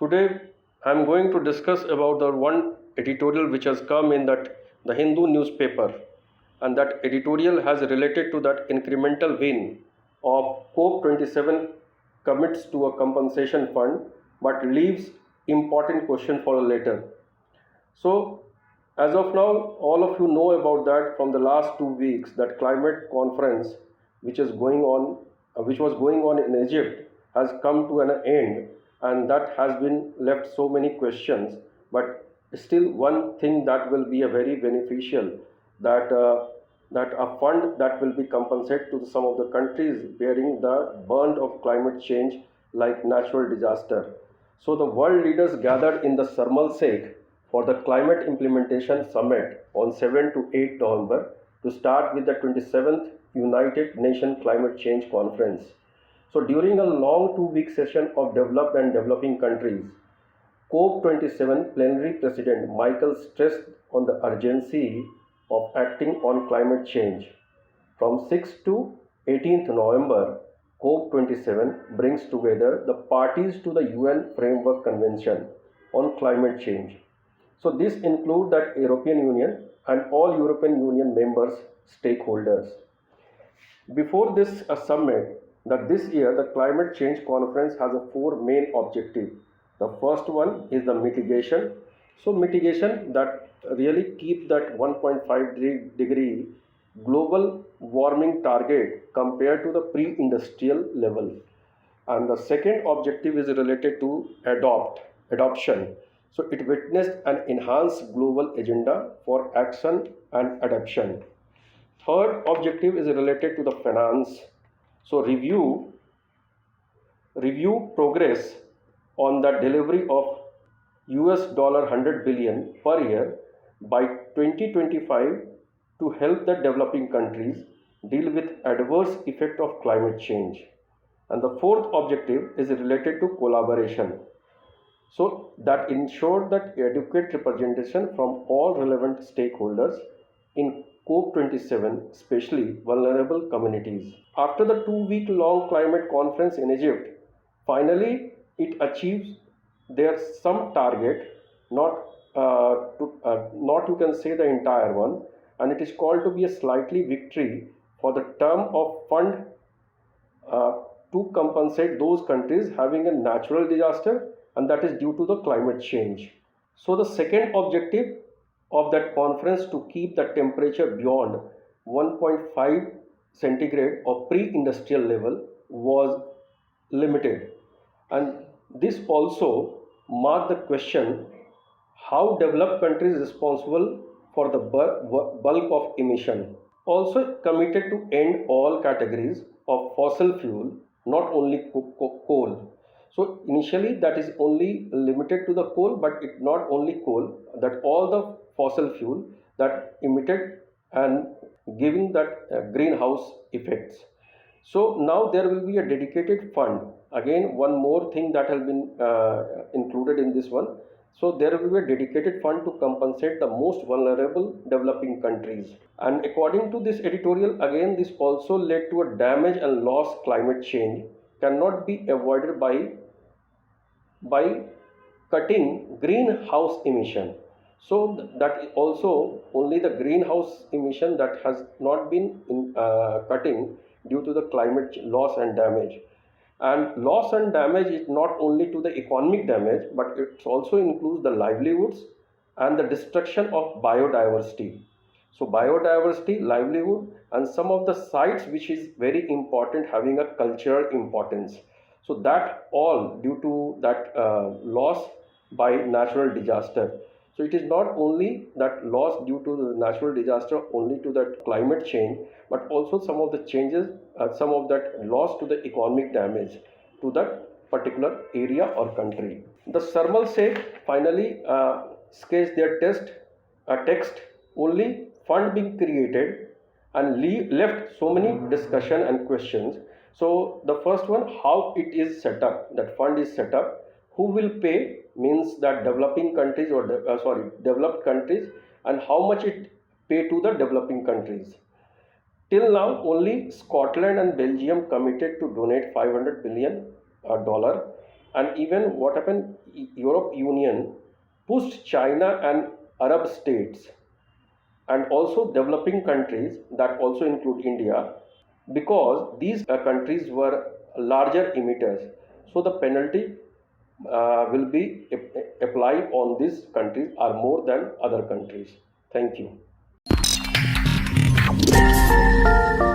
Today, I am going to discuss about the one editorial which has come in that the Hindu newspaper, and that editorial has related to that incremental win of COP-27 commits to a compensation fund, but leaves important question for later. So, as of now, all of you know about that from the last 2 weeks that climate conference, which is going on, which was going on in Egypt, has come to an end, and that has been left so many questions. But still, one thing that will be a very beneficial that that a fund that will be compensated to some of the countries bearing the burden of climate change, like natural disaster. So the world leaders gathered in the Sharm el Sheikh for the Climate Implementation Summit on 7 to 8 November to start with the 27th United Nations Climate Change Conference. So during a long 2 week session of developed and developing countries, COP-27 plenary president Michael stressed on the urgency of acting on climate change. From 6th to 18th November, COP27 brings together the parties to the UN Framework Convention on Climate Change. So this includes that European Union and all European Union members stakeholders. Before this summit, that this year the climate change conference has a four main objective. The first one is the mitigation. So mitigation that really keep that 1.5 degree global warming target compared to the pre-industrial level. And the second objective is related to adoption. So it witnessed an enhanced global agenda for action and adoption. Third objective is related to the finance. So review progress on the delivery of US dollar 100 billion per year by 2025 to help the developing countries deal with adverse effect of climate change. And the fourth objective is related to collaboration. So that ensured that adequate representation from all relevant stakeholders in COP27, especially vulnerable communities. After the 2 week long climate conference in Egypt, finally it achieves their some target, not you can say the entire one, and it is called to be a slightly victory for the term of fund uh, to compensate those countries having a natural disaster, and that is due to the climate change. So the second objective of that conference to keep the temperature beyond 1.5 centigrade of pre-industrial level was limited, and this also marked the question how developed countries responsible for the bulk of emission. Also committed to end all categories of fossil fuel, not only coal. So initially that is only limited to the coal, but it not only coal, that all the fossil fuel that emitted and giving that greenhouse effects. So now there will be a dedicated fund. Again, one more thing that has been included in this one. So there will be a dedicated fund to compensate the most vulnerable developing countries. And according to this editorial, again, this also led to a damage and loss climate change cannot be avoided by cutting greenhouse emission. So that also only the greenhouse emission that has not been cutting due to the climate loss and damage. And loss and damage is not only to the economic damage, but it also includes the livelihoods and the destruction of biodiversity. So biodiversity, livelihood, and some of the sites which is very important, having a cultural importance. So that all due to that loss by natural disaster. So it is not only that loss due to the natural disaster only to that climate change, but also some of the changes, some of that loss to the economic damage to that particular area or country. The Sharm el Sheikh finally sketched their text only fund being created and left so many discussion and questions. So the first one, how it is set up, that fund is set up, who will pay, means that developing countries or developed countries, and how much it pay to the developing countries. Till now, only Scotland and Belgium committed to donate $500 billion, And even what happened, Europe Union pushed China and Arab states and also developing countries that also include India, because these countries were larger emitters. So the penalty will be applied on these countries are more than other countries. Thank you.